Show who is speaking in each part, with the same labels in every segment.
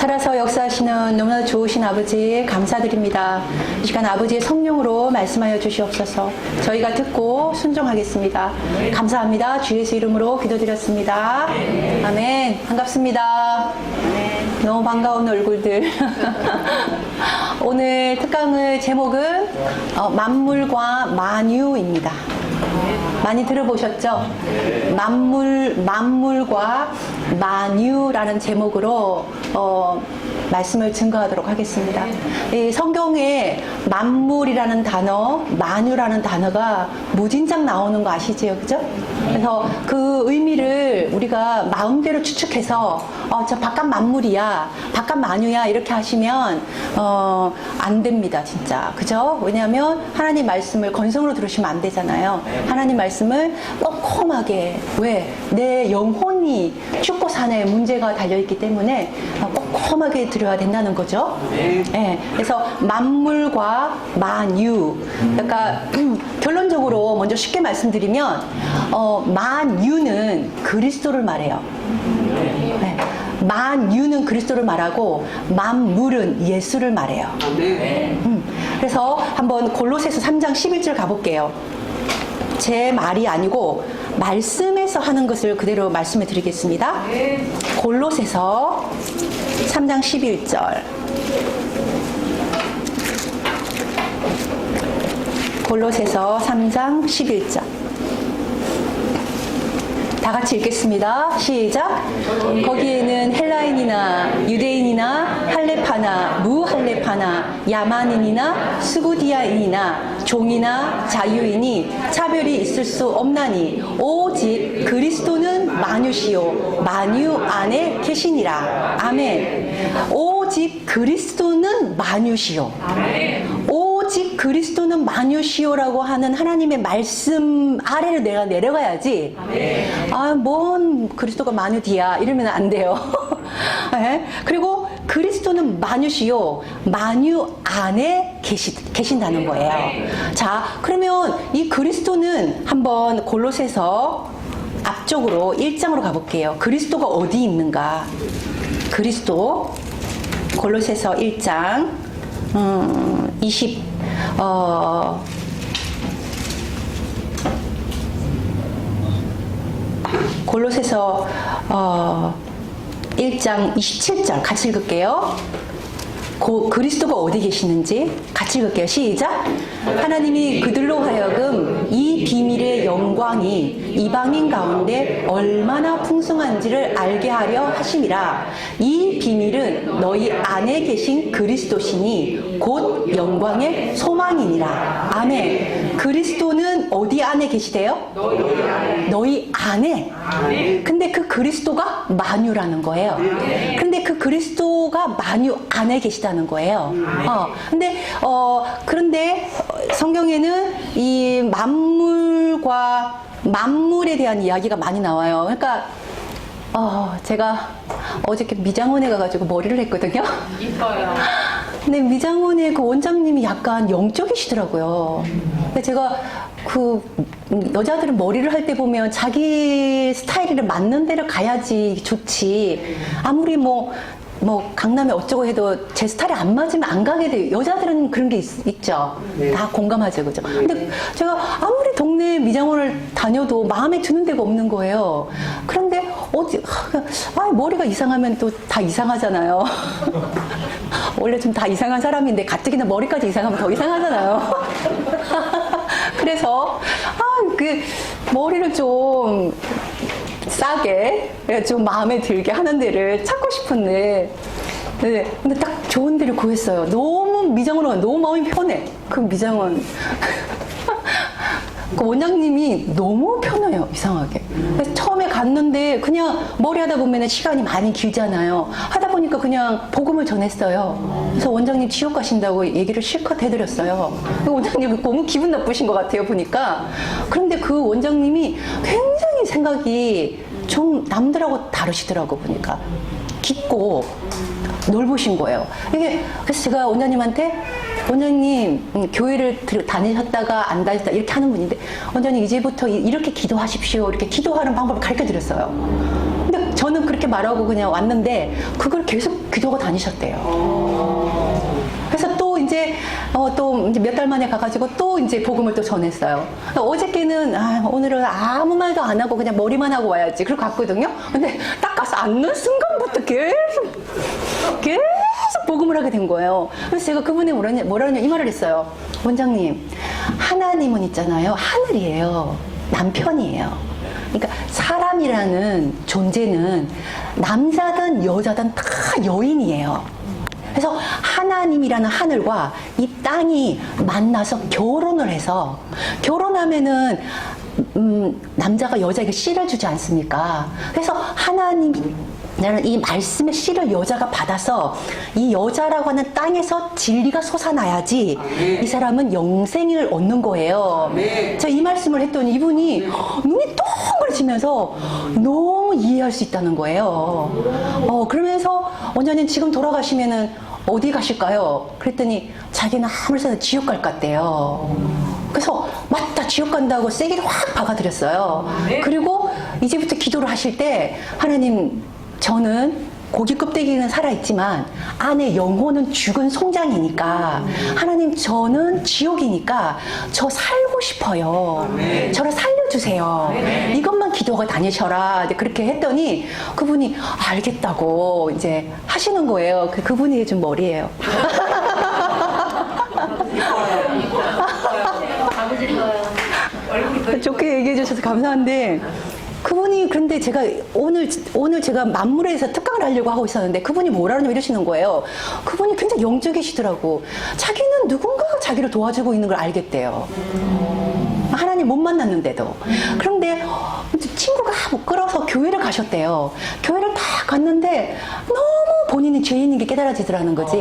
Speaker 1: 살아서 역사하시는 너무나 좋으신 아버지 감사드립니다. 이 시간 아버지의 성령으로 말씀하여 주시옵소서. 저희가 듣고 순종하겠습니다. 감사합니다. 주 예수 이름으로 기도드렸습니다. 아멘. 반갑습니다. 너무 반가운 얼굴들. 오늘 특강의 제목은 만물과 만유입니다. 많이 들어보셨죠? 만물과 만유라는 제목으로 말씀을 증거하도록 하겠습니다. 이 성경에 만물이라는 단어, 만유라는 단어가 무진장 나오는 거 아시지요? 그죠? 그래서 그 의미를 우리가 마음대로 추측해서 저 바깥 만물이야, 바깥 만유야 이렇게 하시면 안 됩니다, 진짜. 그죠? 왜냐하면 하나님 말씀을 건성으로 들으시면 안 되잖아요. 하나님 말씀을 꼼꼼하게, 왜? 내 영혼이 죽고 사는 문제가 달려있기 때문에 꼼꼼하게 들어야 된다는 거죠. 네. 그래서 만물과 만유. 그러니까 결론적으로 먼저 쉽게 말씀드리면 만유는 그리스도를 말해요. 네. 만유는 그리스도를 말하고 만물은 예수를 말해요. 그래서 한번 골로새서 3장 11절 가볼게요. 제 말이 아니고 말씀에서 하는 것을 그대로 말씀해 드리겠습니다. 골로새서 3장 11절. 골로새서 3장 11절. 다 같이 읽겠습니다. 시작. 거기에는 헬라인이나 유대인이나 할레파나 무할레파나 야만인이나 스구디아인이나 종이나 자유인이 차별이 있을 수 없나니 오직 그리스도는 만유시요 만유 안에 계시니라. 아멘. 오직 그리스도는 만유시요. 오직 그리스도는 만유시요라고 하는 하나님의 말씀 아래로 내가 내려가야지. 뭔 그리스도가 만유디야 이러면 안 돼요. 네? 그리고 그리스도는 만유시요 만유 안에 계신다는 거예요. 자, 그러면 이 그리스도는 한번 골로새서 앞쪽으로 1장으로 가볼게요. 그리스도가 어디 있는가? 그리스도 골로새서 1장 20 골로새서 1장 27절 같이 읽을게요. 그리스도가 어디 계시는지 같이 읽을게요. 시작. 하나님이 그들로 하여금 이 비밀의 영광이 이방인 가운데 얼마나 풍성한지를 알게 하려 하심이라. 이 비밀은 너희 안에 계신 그리스도시니 곧 영광의 소망이니라. 아멘. 그리스도는 어디 안에 계시대요? 너희 안에. 근데 그 그리스도가 만유라는 거예요. 근데 그 그리스도가 만유 안에 계시다는 거예요. 그런데 성경에는 이 만물에 대한 이야기가 많이 나와요. 그러니까 제가 어저께 미장원에 가가지고 머리를 했거든요.
Speaker 2: 이뻐요.
Speaker 1: 근데 미장원의 그 원장님이 약간 영적이시더라고요. 근데 제가 여자들은 머리를 할 때 보면 자기 스타일에 맞는 데를 가야지 좋지. 아무리 뭐 강남에 어쩌고 해도 제 스타일이 안 맞으면 안 가게 돼요. 여자들은 그런 게 있죠.
Speaker 2: 네.
Speaker 1: 다 공감하죠. 그죠? 근데 제가 아무리 동네 미장원을 다녀도 마음에 드는 데가 없는 거예요. 그런데 머리가 이상하면 또 다 이상하잖아요. 원래 좀 다 이상한 사람인데 가뜩이나 머리까지 이상하면 더 이상하잖아요. 그래서 머리를 좀 싸게 좀 마음에 들게 하는 데를 찾고 싶은데, 네, 근데 딱 좋은 데를 구했어요. 너무 미장원 너무 마음이 편해. 그 미장원 그 원장님이 너무 편해요. 이상하게. 그래서 처음에 갔는데 그냥 머리 하다 보면 시간이 많이 길잖아요. 하다 보니까 그냥 복음을 전했어요. 그래서 원장님 지옥 가신다고 얘기를 실컷 해드렸어요. 그 원장님 너무 기분 나쁘신 것 같아요, 보니까. 그런데 그 원장님이 굉장히 생각이 좀 남들하고 다르시더라고, 보니까. 깊고 넓으신 거예요. 그래서 제가 원장님한테 원장님 교회를 다니셨다가 안 다녔다 이렇게 하는 분인데 원장님 이제부터 이렇게 기도하십시오 이렇게 기도하는 방법을 가르쳐 드렸어요. 근데 저는 그렇게 말하고 그냥 왔는데 그걸 계속 기도가 다니셨대요. 그래서 또 이제 몇 달 만에 가가지고 또 이제 복음을 또 전했어요. 어저께는 오늘은 아무 말도 안 하고 그냥 머리만 하고 와야지. 그러고 갔거든요. 근데 딱 가서 앉는 순간부터 계속 복음을 하게 된 거예요. 그래서 제가 그분이 뭐라냐 이 말을 했어요. 원장님, 하나님은 있잖아요. 하늘이에요. 남편이에요. 그러니까 사람이라는 존재는 남자든 여자든 다 여인이에요. 그래서 하나님이라는 하늘과 이 땅이 만나서 결혼을 해서 결혼하면은 남자가 여자에게 씨를 주지 않습니까? 그래서 하나님이라는 이 말씀의 씨를 여자가 받아서 이 여자라고 하는 땅에서 진리가 솟아나야지 이 사람은 영생을 얻는 거예요. 제가 이 말씀을 했더니 이분이 눈이 동그래지면서 너무 이해할 수 있다는 거예요. 그러면서 원장님 지금 돌아가시면은 어디 가실까요? 그랬더니 자기는 아무리 생각해도 지옥 갈 것 같대요. 그래서 맞다 지옥 간다고 세게 확 박아드렸어요. 그리고 이제부터 기도를 하실 때 하나님, 저는 고기 껍데기는 살아있지만 안에 영혼은 죽은 송장이니까 하나님, 저는 지옥이니까 저 살고 싶어요. 저를 살려주세요. 이것만 기도가 다니셔라. 그렇게 했더니 그분이 알겠다고 이제 하시는 거예요. 그분이 해준 머리예요. 좋게 얘기해 주셔서 감사한데, 그분이 그런데 제가 오늘 제가 만물에서 특강을 하려고 하고 있었는데 그분이 뭐라고 이러시는 거예요. 그분이 굉장히 영적이시더라고. 자기는 누군가가 자기를 도와주고 있는 걸 알겠대요. 하나님 못 만났는데도. 그런데 친구가 못 끌어서 교회를 가셨대요. 교회를 다 갔는데 너무 본인이 죄인인 게 깨달아지더라는 거지.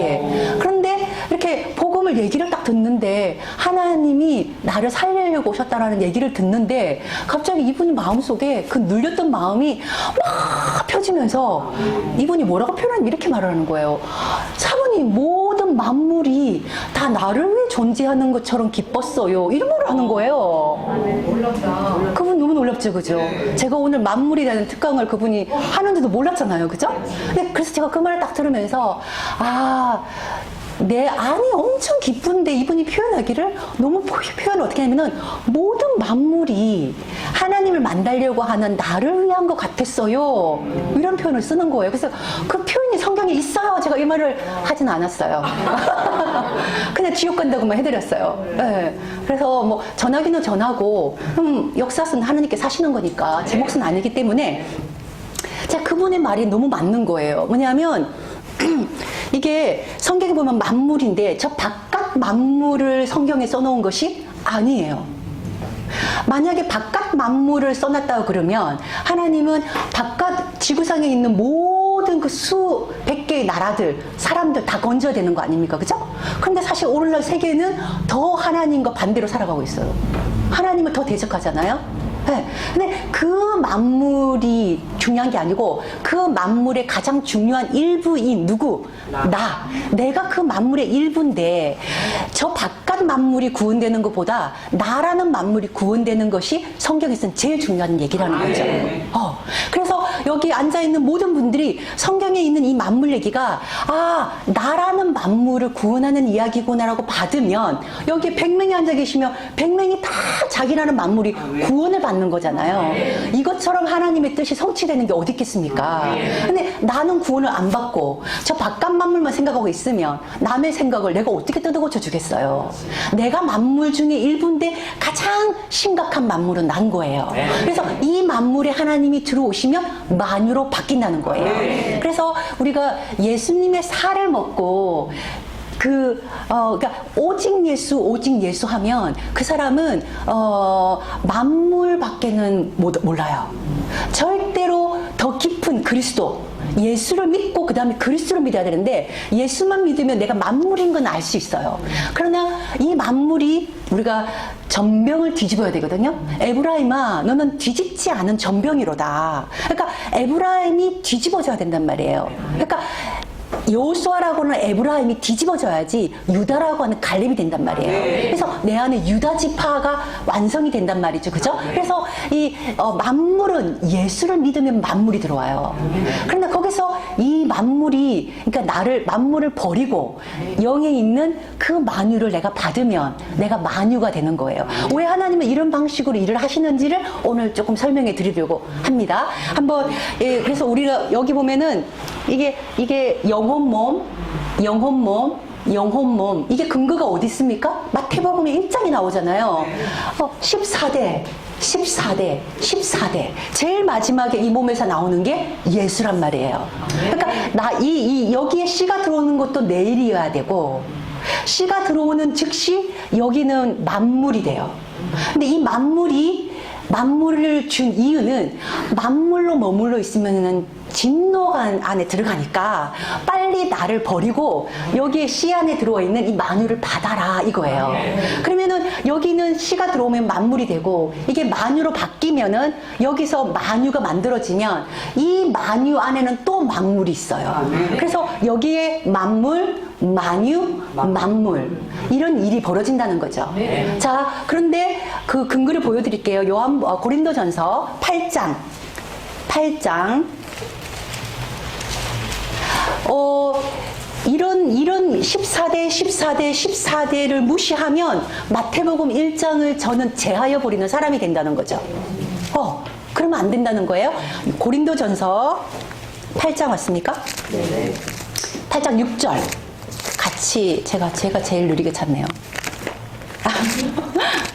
Speaker 1: 그런데 이렇게 복음을 얘기를 딱 듣는데 하나님이 나를 살리려고 오셨다라는 얘기를 듣는데 갑자기 이분이 마음속에 그 눌렸던 마음이 막 펴지면서 이분이 뭐라고 표현하냐면 이렇게 말하는 거예요. 사모님, 모든 만물이 다 나를 위해 존재하는 것처럼 기뻤어요. 이런 말을 하는 거예요. 놀랍다. 그분 너무 놀랍죠, 그죠? 제가 오늘 만물이라는 특강을 그분이 하는데도 몰랐잖아요, 그죠? 그래서 제가 그 말을 딱 들으면서 내 안이 엄청 기쁜데 이분이 표현하기를 너무 표현을 어떻게 하냐면은 모든 만물이 하나님을 만나려고 하는 나를 위한 것 같았어요. 이런 표현을 쓰는 거예요. 그래서 그 표현이 성경에 있어요. 제가 이 말을 하진 않았어요. 그냥 지옥 간다고만 해드렸어요. 네. 그래서 뭐 전하기는 전하고 역사는 하나님께 사시는 거니까 제 몫은 아니기 때문에 제가 그분의 말이 너무 맞는 거예요. 뭐냐면 이게 성경에 보면 만물인데 저 바깥 만물을 성경에 써놓은 것이 아니에요. 만약에 바깥 만물을 써놨다고 그러면 하나님은 바깥 지구상에 있는 모든 그 수백 개의 나라들, 사람들 다 건져야 되는 거 아닙니까? 그죠? 그런데 사실 오늘날 세계는 더 하나님과 반대로 살아가고 있어요. 하나님을 더 대적하잖아요. 네. 근데 그 만물이 중요한 게 아니고 그 만물의 가장 중요한 일부인 누구? 내가 그 만물의 일부인데 저 바깥 만물이 구원되는 것보다 나라는 만물이 구원되는 것이 성경에서는 제일 중요한 얘기라는 거죠. 그래서 여기 앉아있는 모든 분들이 성경에 있는 이 만물 얘기가 나라는 만물을 구원하는 이야기구나라고 받으면 여기 100명이 앉아 계시면 100명이 다 자기라는 만물이 구원을 받는 거잖아요. 이것처럼 하나님의 뜻이 성취되는 게 어디 있겠습니까? 근데 나는 구원을 안 받고 저 바깥 만물만 생각하고 있으면 남의 생각을 내가 어떻게 뜯어고쳐 주겠어요. 내가 만물 중에 일부인데 가장 심각한 만물은 난 거예요. 그래서 이 만물에 하나님이 들어오시면 만유로 바뀐다는 거예요. 그래서 우리가 예수님의 살을 먹고 그러니까 오직 예수 하면 그 사람은 만물밖에는 몰라요. 절대로 더 깊은 그리스도, 예수를 믿고 그 다음에 그리스도를 믿어야 되는데 예수만 믿으면 내가 만물인 건 알 수 있어요. 그러나 이 만물이 우리가 전병을 뒤집어야 되거든요. 에브라임아, 너는 뒤집지 않은 전병이로다. 그러니까 에브라임이 뒤집어져야 된단 말이에요. 그러니까 여호수아라고 하는 에브라임이 뒤집어져야지 유다라고 하는 갈렙이 된단 말이에요. 그래서 내 안에 유다 지파가 완성이 된단 말이죠. 그죠? 그래서 이 만물은 예수를 믿으면 만물이 들어와요. 그런데 거기서 이 만물이, 그러니까 만물을 버리고 영에 있는 그 만유를 내가 받으면 내가 만유가 되는 거예요. 왜 하나님은 이런 방식으로 일을 하시는지를 오늘 조금 설명해 드리려고 합니다. 한번, 그래서 우리가 여기 보면은 이게 영혼 몸, 이게 근거가 어디 있습니까? 마태복음에 1장이 나오잖아요. 14대. 제일 마지막에 이 몸에서 나오는 게 예수란 말이에요. 그러니까 여기에 씨가 들어오는 것도 내일이어야 되고, 씨가 들어오는 즉시 여기는 만물이 돼요. 근데 이 만물을 준 이유는 만물로 머물러 있으면은 진노가 안에 들어가니까 빨리 나를 버리고 여기에 씨 안에 들어와 있는 이 만유를 받아라 이거예요. 그러면은 여기는 씨가 들어오면 만물이 되고 이게 만유로 바뀌면은 여기서 만유가 만들어지면 이 만유 안에는 또 만물이 있어요. 그래서 여기에 만물, 만유, 만물 이런 일이 벌어진다는 거죠. 자, 그런데 그 근거를 보여드릴게요. 고린도전서 8장 이런 14대를 무시하면 마태복음 1장을 저는 제하여 버리는 사람이 된다는 거죠. 그러면 안 된다는 거예요. 고린도전서 8장 왔습니까? 네. 8장 6절. 같이 제가 제일 느리게 찾네요.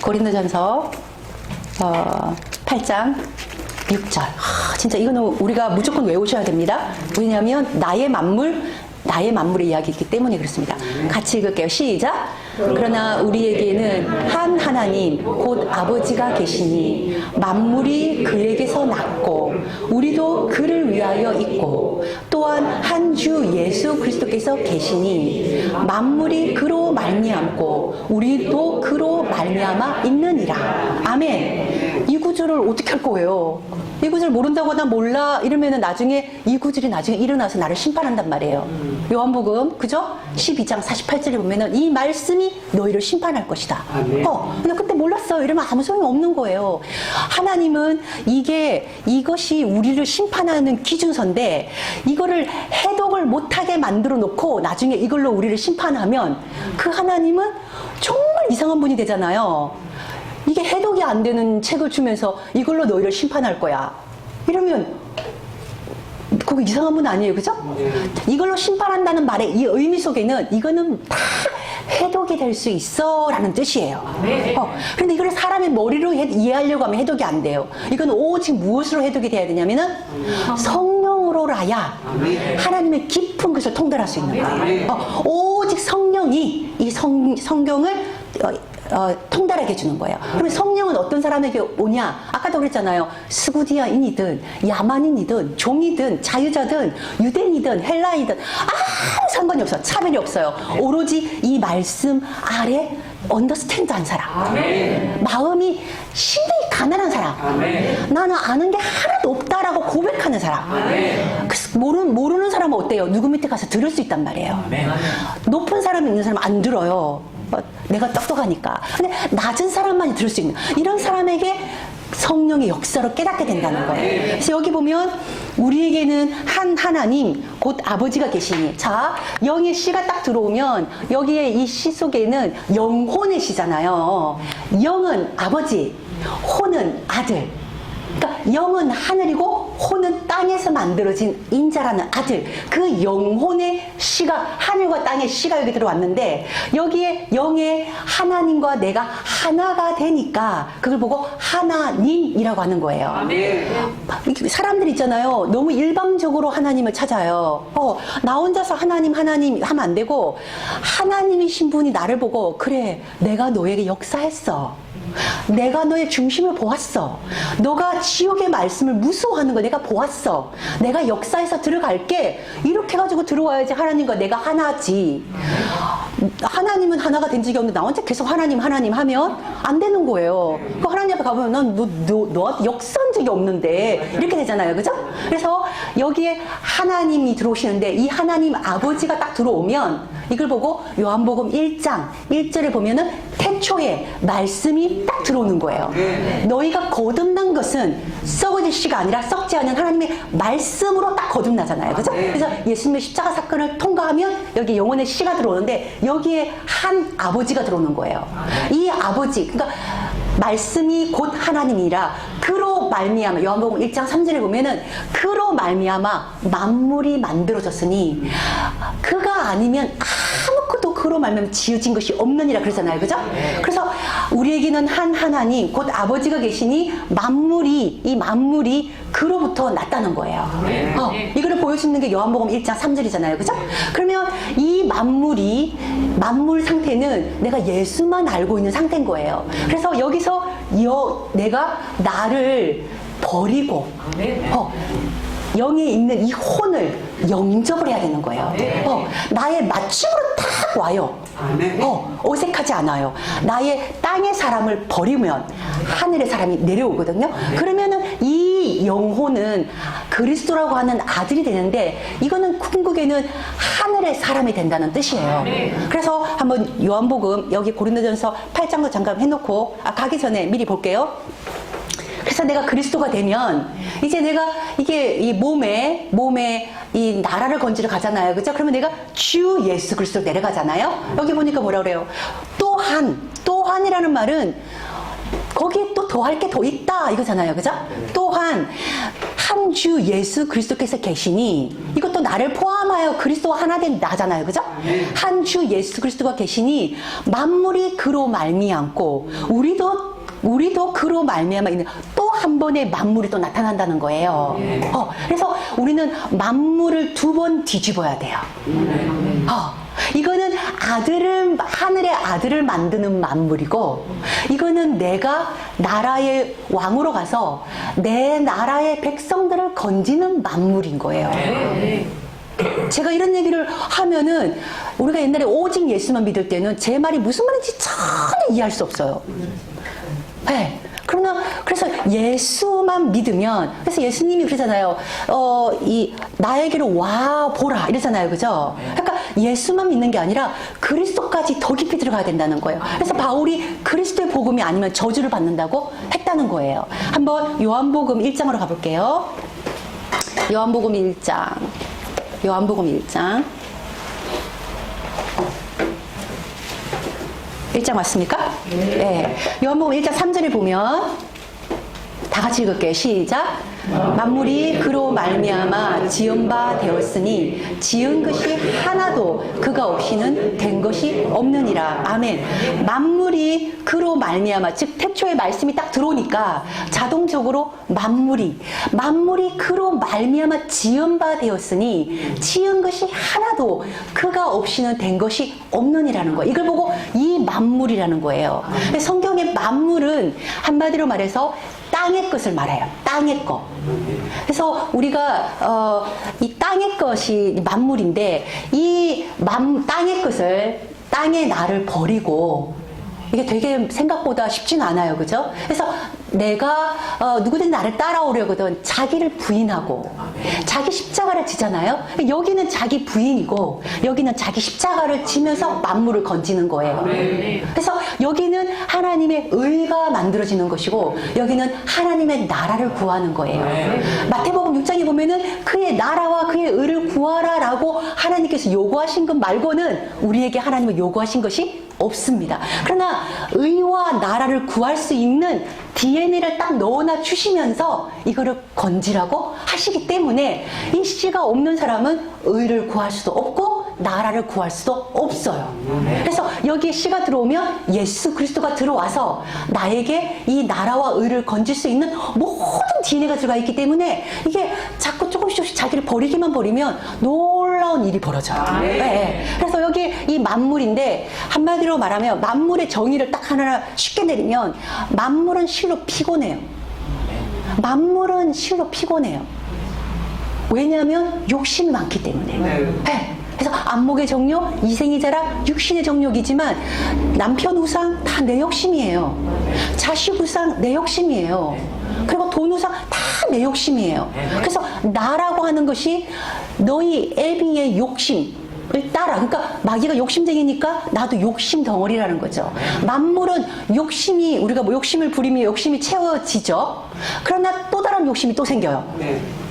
Speaker 1: 고린도전서 8장 6절. 진짜 이거는 우리가 무조건 외우셔야 됩니다. 왜냐하면 나의 만물의 이야기이기 때문에 그렇습니다. 같이 읽을게요. 시작. 그러나 우리에게는 한 하나님 곧 아버지가 계시니 만물이 그에게서 났고 우리도 그를 위하여 있고 또한 한 주 예수 그리스도께서 계시니 만물이 그로 말미암고 우리도 그로 말미암아 있느니라. 아멘. 이 구절을 어떻게 할 거예요? 이 구절 모른다고 나 몰라 이러면은 나중에 이 구절이 나중에 일어나서 나를 심판한단 말이에요. 요한복음 그죠? 12장 48절에 보면은 이 말씀이 너희를 심판할 것이다. 근데 그때 몰랐어 이러면 아무 소용이 없는 거예요. 하나님은 이것이 우리를 심판하는 기준서인데 이거를 해독을 못하게 만들어 놓고 나중에 이걸로 우리를 심판하면 그 하나님은 정말 이상한 분이 되잖아요. 이게 해독이 안 되는 책을 주면서 이걸로 너희를 심판할 거야. 이러면 그거 이상한 분 아니에요, 그죠? 이걸로 심판한다는 말의 이 의미 속에는 이거는 다 해독이 될 수 있어 라는 뜻이에요. 그런데 이걸 사람의 머리로 이해하려고 하면 해독이 안 돼요. 이건 오직 무엇으로 해독이 돼야 되냐면은 성령으로라야 하나님의 깊은 것을 통달할 수 있는 거예요. 오직 성령이 이 성경을 통달하게 해주는 거예요. 그러면 성령은 어떤 사람에게 오냐? 아까도 그랬잖아요. 스구디아인이든 야만인이든 종이든 자유자든 유대인이든 헬라이든 아무 상관이 없어요. 차별이 없어요. 오로지 이 말씀 아래 언더스탠드한 사람. 아멘. 마음이 심히 가난한 사람. 아멘. 나는 아는 게 하나도 없다라고 고백하는 사람. 그래서 모르는 사람은 어때요? 누구 밑에 가서 들을 수 있단 말이에요. 아멘. 높은 사람이 있는 사람은 안 들어요. 내가 똑똑하니까. 근데 낮은 사람만이 들을 수 있는 이런 사람에게 성령의 역사로 깨닫게 된다는 거예요. 그래서 여기 보면 우리에게는 한 하나님 곧 아버지가 계시니, 자, 영의 씨가 딱 들어오면 여기에 이 씨 속에는 영혼의 씨잖아요. 영은 아버지, 혼은 아들. 그러니까 영은 하늘이고 혼은 땅에서 만들어진 인자라는 아들, 그 영혼의 씨가, 하늘과 땅의 씨가 여기 들어왔는데 여기에 영의 하나님과 내가 하나가 되니까 그걸 보고 하나님이라고 하는 거예요. 사람들 있잖아요, 너무 일방적으로 하나님을 찾아요. 나 혼자서 하나님 하면 안 되고, 하나님이신 분이 나를 보고, 그래, 내가 너에게 역사했어, 내가 너의 중심을 보았어, 너가 지옥의 말씀을 무서워하는 거 내가 보았어, 내가 역사에서 들어갈게, 이렇게 해가지고 들어와야지 하나님과 내가 하나지. 하나님은 하나가 된 적이 없는데 나 혼자 계속 하나님 하면 안 되는 거예요. 그 하나님 앞에 가보면 너한테 역사한 적이 없는데 이렇게 되잖아요. 그죠? 그래서 여기에 하나님이 들어오시는데 이 하나님 아버지가 딱 들어오면 이걸 보고 요한복음 1장 1절에 보면은 태초에 말씀이 딱 들어오는 거예요. 너희가 거듭난 것은 썩어질 씨가 아니라 썩지 않은 하나님의 말씀으로 딱 거듭나잖아요. 그죠? 그래서 예수님의 십자가 사건을 통과하면 여기 영혼의 씨가 들어오는데 여기에 한 아버지가 들어오는 거예요. 이 아버지, 그러니까 말씀이 곧 하나님이라 그로 말미암아 요한복음 1장 3절에 보면은 그로 말미암아 만물이 만들어졌으니 그가 아니면 아무것도 그로 말미암아 지어진 것이 없느니라 그러잖아요. 그죠? 그래서 우리에게는 한 하나님 곧 아버지가 계시니 이 만물이 그로부터 났다는 거예요. 이거를 보여주는 게 요한복음 1장 3절이잖아요. 그죠? 그러면 이 만물 상태는 내가 예수만 알고 있는 상태인 거예요. 그래서 여기서 내가 나를 버리고 영에 있는 이 혼을 영접을 해야 되는 거예요. 나의 맞춤으로 딱 와요. 어색하지 않아요. 나의 땅의 사람을 버리면 하늘의 사람이 내려오거든요. 그러면은 이 영혼은 그리스도라고 하는 아들이 되는데 이거는 궁극에는 하늘의 사람이 된다는 뜻이에요. 그래서 한번 요한복음 여기 고린도전서 8장도 잠깐 해놓고 가기 전에 미리 볼게요. 그래서 내가 그리스도가 되면 이제 내가 이게 이 몸에 이 나라를 건지러 가잖아요. 그죠? 그러면 내가 주 예수 그리스도로 내려가잖아요. 여기 보니까 뭐라 그래요? 또한이라는 말은 거기에 또 더할 게 더 있다 이거잖아요. 그죠? 또한 한 주 예수 그리스도께서 계시니 이것도 나를 포함하여 그리스도와 하나 된 나잖아요. 그죠? 한 주 예수 그리스도가 계시니 만물이 그로 말미암고 우리도 그로 말미암아 있는 또 한 번의 만물이 또 나타난다는 거예요. 그래서 우리는 만물을 두 번 뒤집어야 돼요. 이거는 하늘의 아들을 만드는 만물이고, 이거는 내가 나라의 왕으로 가서 내 나라의 백성들을 건지는 만물인 거예요. 제가 이런 얘기를 하면은 우리가 옛날에 오직 예수만 믿을 때는 제 말이 무슨 말인지 전혀 이해할 수 없어요. 네. 그래서 예수만 믿으면, 그래서 예수님이 그러잖아요. 나에게로 와 보라 이러잖아요. 그죠? 그러니까 예수만 믿는 게 아니라 그리스도까지 더 깊이 들어가야 된다는 거예요. 그래서 바울이 그리스도의 복음이 아니면 저주를 받는다고 했다는 거예요. 한번 요한복음 1장으로 가볼게요. 요한복음 1장. 1장 맞습니까? 네. 요한복음 1장 3절에 보면 다 같이 읽을게요. 시작. 만물이 그로 말미암아 지은 바 되었으니 지은 것이 하나도 그가 없이는 된 것이 없느니라. 아멘. 만물이 그로 말미암아, 즉 태초에 말씀이 딱 들어오니까 자동적으로 만물이 그로 말미암아 지은 바 되었으니 지은 것이 하나도 그가 없이는 된 것이 없느니라는 거예요. 이걸 보고 이 만물이라는 거예요. 성경의 만물은 한마디로 말해서 땅의 것을 말해요. 땅의 것. 그래서 우리가 이 땅의 것이 만물인데 이 땅의 것을, 땅의 나를 버리고, 이게 되게 생각보다 쉽지는 않아요. 그죠? 그래서 내가 누구든지 나를 따라오려거든 자기를 부인하고 자기 십자가를 지잖아요. 여기는 자기 부인이고 여기는 자기 십자가를 지면서 만물을 건지는 거예요. 그래서 여기는 하나님의 의가 만들어지는 것이고 여기는 하나님의 나라를 구하는 거예요. 마태복음 6장에 보면은 그의 나라와 그의 의를 구하라라고 하나님께서 요구하신 것 말고는 우리에게 하나님은 요구하신 것이 없습니다. 그러나 의와 나라를 구할 수 있는 DNA를 딱 넣어놔 주시면서 이거를 건지라고 하시기 때문에 이 씨가 없는 사람은 의를 구할 수도 없고 나라를 구할 수도 없어요. 그래서 여기에 씨가 들어오면 예수 그리스도가 들어와서 나에게 이 나라와 의를 건질 수 있는 모든 DNA가 들어가 있기 때문에 이게 자꾸 조금씩 자기를 버리면 놀라운 일이 벌어져요. 네. 그래서 여기 이 만물인데 한마디로 말하면 만물의 정의를 딱 하나 쉽게 내리면 만물은 실로 피곤해요. 만물은 실로 피곤해요. 왜냐하면 욕심이 많기 때문에. 네. 그래서 안목의 정욕, 이생의 자랑, 육신의 정욕이지만 남편 우상 다 다 내 욕심이에요. 자식우상 내 욕심이에요. 그리고 돈우상 다 내 욕심이에요. 그래서 나라고 하는 것이 너희 애비의 욕심을 따라. 그러니까 마귀가 욕심쟁이니까 나도 욕심 덩어리라는 거죠. 만물은 욕심이, 우리가 뭐 욕심을 부리면 욕심이 채워지죠. 그러나 또 다른 욕심이 또 생겨요.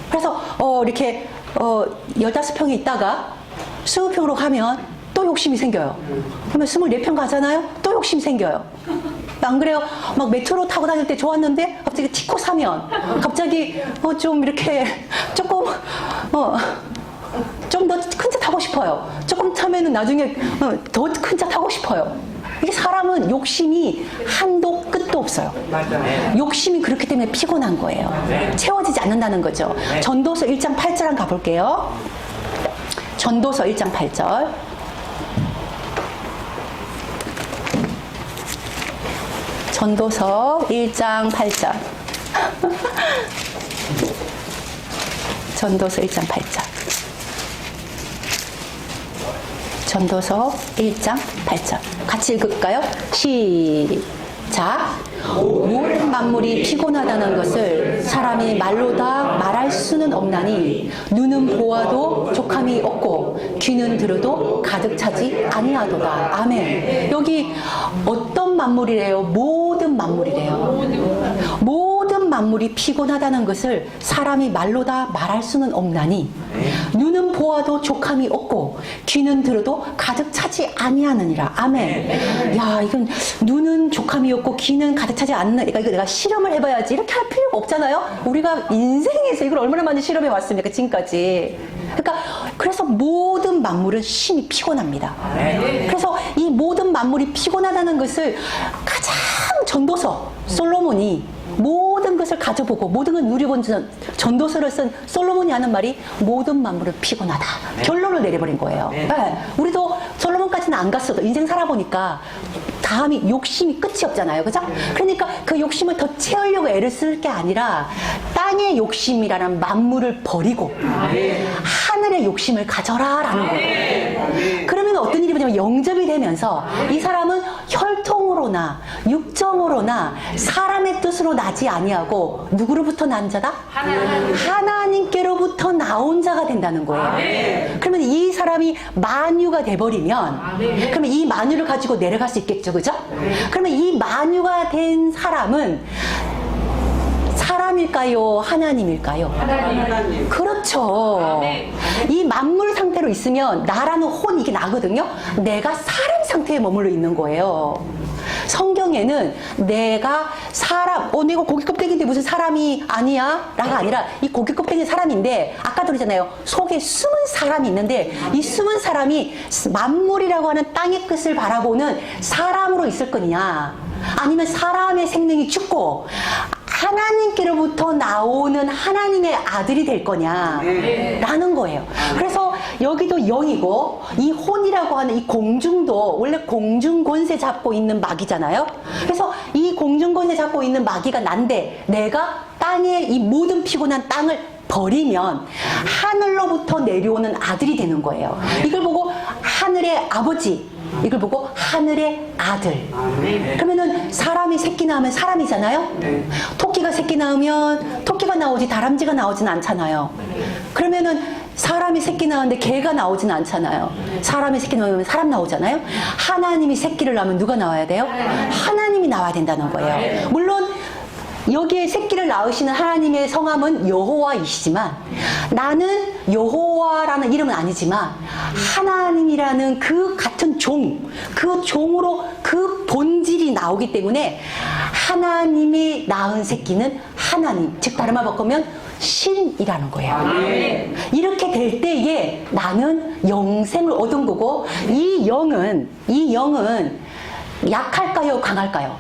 Speaker 1: 그래서 이렇게 15평에 있다가 20평으로 가면 또 욕심이 생겨요. 그러면 24평 가잖아요? 또 욕심 생겨요. 안 그래요? 막 메트로 타고 다닐 때 좋았는데 갑자기 티코 사면 갑자기 좀 이렇게 조금 좀 더 큰 차 타고 싶어요. 조금 타면은 나중에 더 큰 차 타고 싶어요. 이게 사람은 욕심이 한도 끝도 없어요.
Speaker 2: 맞아요.
Speaker 1: 욕심이 그렇기 때문에 피곤한 거예요. 채워지지 않는다는 거죠. 전도서 1장 8절 한번 가볼게요. 전도서 1장 8절. 전도서 1장 8절. 전도서 1장 8절. 전도서 1장 8절. 같이 읽을까요? 시작. 모든 만물이 피곤하다는 것을 사람이 말로다 말할 수는 없나니 눈은 보아도 족함이 없고 귀는 들어도 가득 차지 아니하도다. 아멘. 여기 어떤 만물이래요? 모든 만물이래요. 모든 만물이 피곤하다는 것을 사람이 말로다 말할 수는 없나니 눈은 보아도 족함이 없고 귀는 들어도 가득 차지 아니하느니라. 아멘. 야, 이건 눈은 족함이 없고 귀는 가득 차지 않는, 이거 내가 실험을 해봐야지 이렇게 할 필요가 없잖아요. 우리가 인생에서 이걸 얼마나 많이 실험해 왔습니까, 지금까지. 그러니까 그래서 모든 만물은 심히 피곤합니다. 그래서 이 모든 만물이 피곤하다는 것을 가장 전도서 솔로몬이 모든 것을 가져보고 모든 걸 누려본 전도서를 쓴 솔로몬이 하는 말이 모든 만물은 피곤하다. 결론을 내려버린 거예요. 네. 우리도 솔로몬까지는 안 갔어도 인생 살아보니까 다음이 욕심이 끝이 없잖아요. 그죠? 그러니까 그 욕심을 더 채우려고 애를 쓸 게 아니라 땅의 욕심이라는 만물을 버리고 하늘의 욕심을 가져라라는 거예요. 그러면 어떤 일이 되냐면 영접이 되면서 이 사람은 혈통으로나 육정으로나 사람의 뜻으로 나지 아니하고 누구로부터 난 자다? 하나님께로부터 나온 자가 된다는 거예요. 그러면 이 사람이 만유가 돼버리면 그러면 이 만유를 가지고 내려갈 수 있겠죠. 그죠? 그러면 이 만유가 된 사람은 사람일까요? 하나님일까요?
Speaker 2: 하나님.
Speaker 1: 그렇죠. 이 만물 상태로 있으면 나라는 혼 이게 나거든요. 내가 사람 상태에 머물러 있는 거예요. 성경에는 내가 사람, 내가 고기 껍데기인데 무슨 사람이 아니야? 라가 아니라 이 고기 껍데기 사람인데 아까도 그러잖아요. 속에 숨은 사람이 있는데 이 숨은 사람이 만물이라고 하는 땅의 끝을 바라보는 사람으로 있을 거냐? 아니면 사람의 생명이 죽고 하나님께로부터 나오는 하나님의 아들이 될 거냐 라는 거예요. 그래서 여기도 영이고 이 혼이라고 하는 이 공중도 원래 공중 권세 잡고 있는 마귀잖아요. 그래서 이 공중 권세 잡고 있는 마귀가 난데 내가 땅의 이 모든 피곤한 땅을 버리면 하늘로부터 내려오는 아들이 되는 거예요. 이걸 보고 하늘의 아버지, 이걸 보고 하늘의 아들. 그러면은 사람이 새끼 낳으면 사람이잖아요. 토끼가 새끼 낳으면 토끼가 나오지 다람쥐가 나오진 않잖아요. 그러면은 사람이 새끼 낳았는데 개가 나오진 않잖아요. 사람이 새끼 낳으면 사람 나오잖아요. 하나님이 새끼를 낳으면 누가 나와야 돼요? 하나님이 나와야 된다는 거예요. 물론 여기에 새끼를 낳으시는 하나님의 성함은 여호와이시지만 나는 여호와라는 이름은 아니지만 하나님이라는 그 같은 그 종으로 그 본질이 나오기 때문에 하나님이 낳은 새끼는 하나님, 즉 다른 말 바꾸면 신이라는 거예요. 이렇게 될 때에 나는 영생을 얻은 거고 이 영은 약할까요? 강할까요?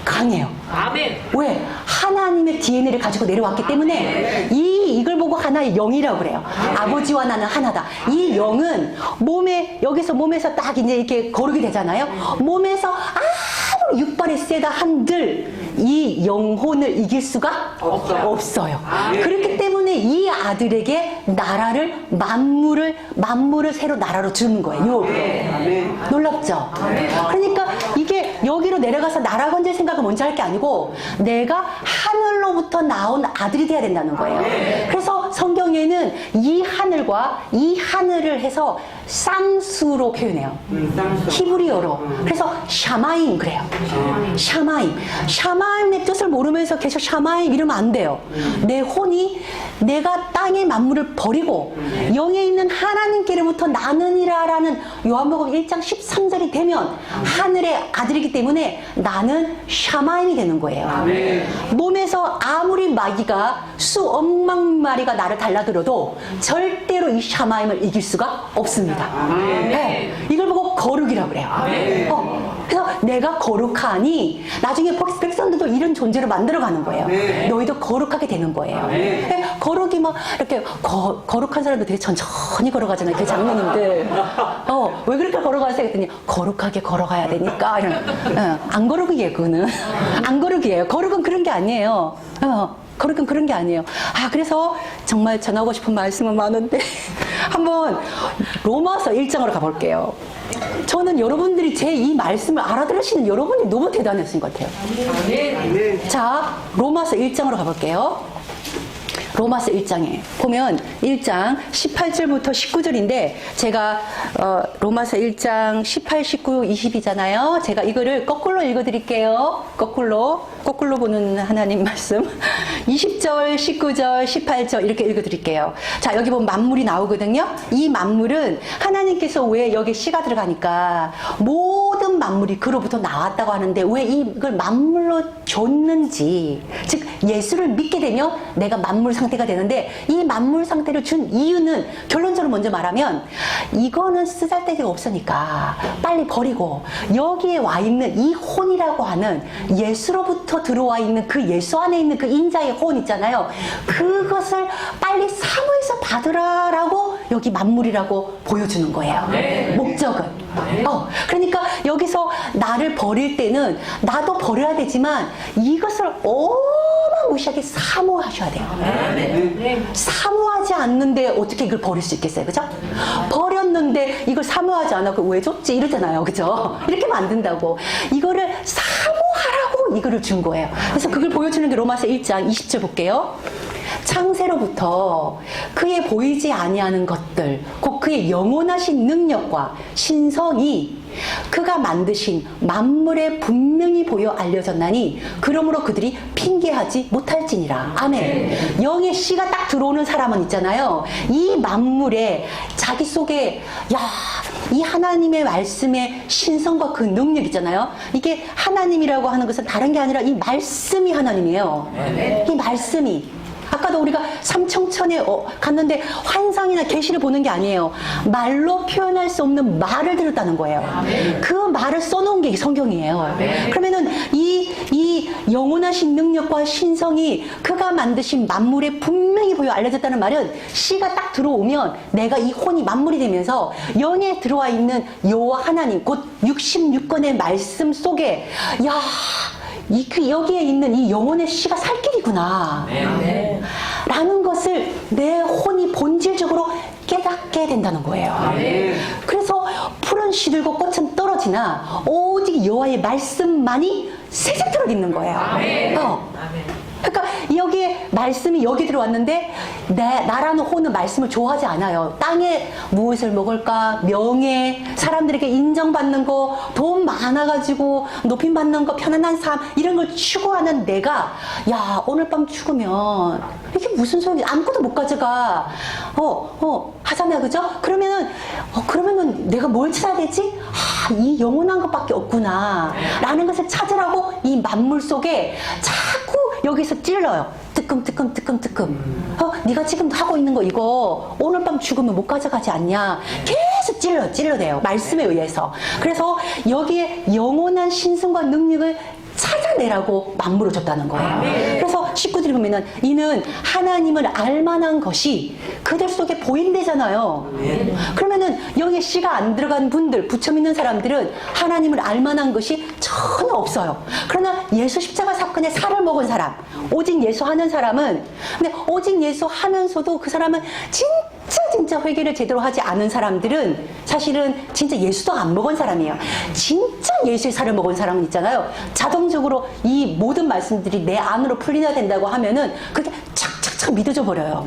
Speaker 1: 강해요.
Speaker 2: 아멘.
Speaker 1: 왜? 하나님의 DNA를 가지고 내려왔기 때문에 이걸 보고 하나의 영이라고 그래요. 아버지와 나는 하나다. 이 영은 여기서 몸에서 딱 이제 이렇게 거르게 되잖아요. 몸에서 아무리 육발이 세다 한들 이 영혼을 이길 수가 없어요. 그렇기 때문에 이 아들에게 나라를 만물을 새로 나라로 주는 거예요. 놀랍죠? 그러니까 이게 여기로 내려가서 나라 건질 생각을 먼저 할 게 아니고 내가 하늘로부터 나온 아들이 돼야 된다는 거예요. 그래서 성경에는 이 하늘과 이 하늘을 해서 쌍수로 표현해요. 히브리어로. 그래서 샤마임 그래요. 샤마임. 샤마임의 뜻을 모르면서 계속 샤마임 이러면 안 돼요. 내 혼이 내가 땅의 만물을 버리고 영에 있는 하나님께로부터 나느니라라는 요한복음 1장 13절이 되면 하늘의 아들이기 때문에 나는 샤마임이 되는 거예요. 몸에서 아무리 마귀가 수억만 마리가 나를 달라들어도 절대로 이 샤마임을 이길 수가 없습니다. 네, 이걸 보고 거룩이라고 그래요. 그래서 내가 거룩하니 나중에 백성들도 이런 존재로 만들어가는 거예요. 너희도 거룩하게 되는 거예요. 네, 거룩이 막 이렇게 거룩한 사람도 되게 천천히 걸어가잖아요. 그 장로님들. 왜 그렇게 걸어가세요? 했더니 거룩하게 걸어가야 되니까. 안 거룩이에요, 그거는. 안 거룩이에요. 거룩은 그런 게 아니에요. 거룩은 그런 게 아니에요. 그래서 정말 전하고 싶은 말씀은 많은데 한번 로마서 1장으로 가볼게요. 저는 여러분들이 제 이 말씀을 알아들으시는 여러분이 너무 대단하신 것 같아요. 자, 로마서 1장으로 가볼게요. 로마서 1장에 보면 1장 18절부터 19절인데 제가 로마서 1장 18, 19, 20이잖아요. 제가 이거를 거꾸로 읽어드릴게요. 거꾸로 보는 하나님 말씀 20절, 19절, 18절 이렇게 읽어드릴게요. 자, 여기 보면 만물이 나오거든요. 이 만물은 하나님께서 왜 여기 씨가 들어가니까 모든 만물이 그로부터 나왔다고 하는데 왜 이걸 만물로 줬는지, 즉 예수를 믿게 되면 내가 만물 상태가 되는데 이 만물 상태를 준 이유는 결론적으로 먼저 말하면 이거는 쓰잘데기가 없으니까 빨리 버리고 여기에 와 있는 이 혼이라고 하는 예수로부터 들어와 있는 그 예수 안에 있는 그 인자의 혼 있잖아요. 그것을 빨리 사모해서 받으라라고 여기 만물이라고 보여주는 거예요. 목적은. 그러니까 여기서 나를 버릴 때는 나도 버려야 되지만 이것을 어마무시하게 사모하셔야 돼요. 사모하지 않는데 어떻게 이걸 버릴 수 있겠어요? 그죠? 버렸는데 이걸 사모하지 않았고 왜 줬지? 이러잖아요. 그죠? 이렇게 만든다고. 이거를 사모하라고 이거를 준 거예요. 그래서 그걸 보여주는 게 로마서 1장 20절 볼게요. 창세로부터 그의 보이지 아니하는 것들, 곧 그의 영원하신 능력과 신성이 그가 만드신 만물에 분명히 보여 알려졌나니 그러므로 그들이 핑계하지 못할지니라. 아멘. 영의 씨가 딱 들어오는 사람은 있잖아요. 이 만물에 자기 속에 이 하나님의 말씀의 신성과 그 능력 있잖아요. 이게 하나님이라고 하는 것은 다른 게 아니라 이 말씀이 하나님이에요. 이 말씀이. 아까도 우리가 삼청천에 갔는데 환상이나 계시를 보는 게 아니에요. 말로 표현할 수 없는 말을 들었다는 거예요. 그 말을 써놓은 게 성경이에요. 그러면은 이 영원하신 능력과 신성이 그가 만드신 만물에 분명히 보여 알려졌다는 말은 씨가 딱 들어오면 내가 이 혼이 만물이 되면서 영에 들어와 있는 여호와 하나님 곧 66권의 말씀 속에 여기에 있는 이 영혼의 씨가 살 길이구나. 라는 것을 내 혼이 본질적으로 깨닫게 된다는 거예요. 그래서 푸른 씨들과 꽃은 떨어지나 오직 여호와의 말씀만이 새새토록 있는 거예요. 그러니까 여기에 말씀이 여기 들어왔는데 나라는 혼은 말씀을 좋아하지 않아요. 땅에 무엇을 먹을까, 명예, 사람들에게 인정받는 거, 돈 많아가지고 높임받는 거, 편안한 삶 이런 걸 추구하는 내가 오늘 밤 죽으면 이게 무슨 소용이 아무것도 못 가져가 하잖아요. 그죠? 그러면은 내가 뭘 찾아야 되지? 이 영원한 것밖에 없구나 라는 것을 찾으라고 이 만물 속에 자꾸 여기서 찔러요. 뜨끔. 네가 지금 하고 있는 거 이거 오늘 밤 죽으면 못 가져가지 않냐. 계속 찔러대요. 말씀에 의해서. 그래서 여기에 영원한 신성과 능력을 찾아내라고 만물을 줬다는 거예요. 그래서 19절에 보면은 이는 하나님을 알만한 것이 그들 속에 보인대잖아요. 그러면은 여기에 씨가 안 들어간 분들, 부처 믿는 사람들은 하나님을 알만한 것이 전혀 없어요. 그러나 예수 십자가 사건에 살을 먹은 사람, 오직 예수 하는 사람은, 근데 오직 예수 하면서도 그 사람은 진짜 진짜 회개를 제대로 하지 않은 사람들은 사실은 진짜 예수도 안 먹은 사람이에요. 진짜 예수의 살을 먹은 사람은 있잖아요. 자동적으로 이 모든 말씀들이 내 안으로 풀려야 된다고 하면은 그게 착착착 믿어져 버려요.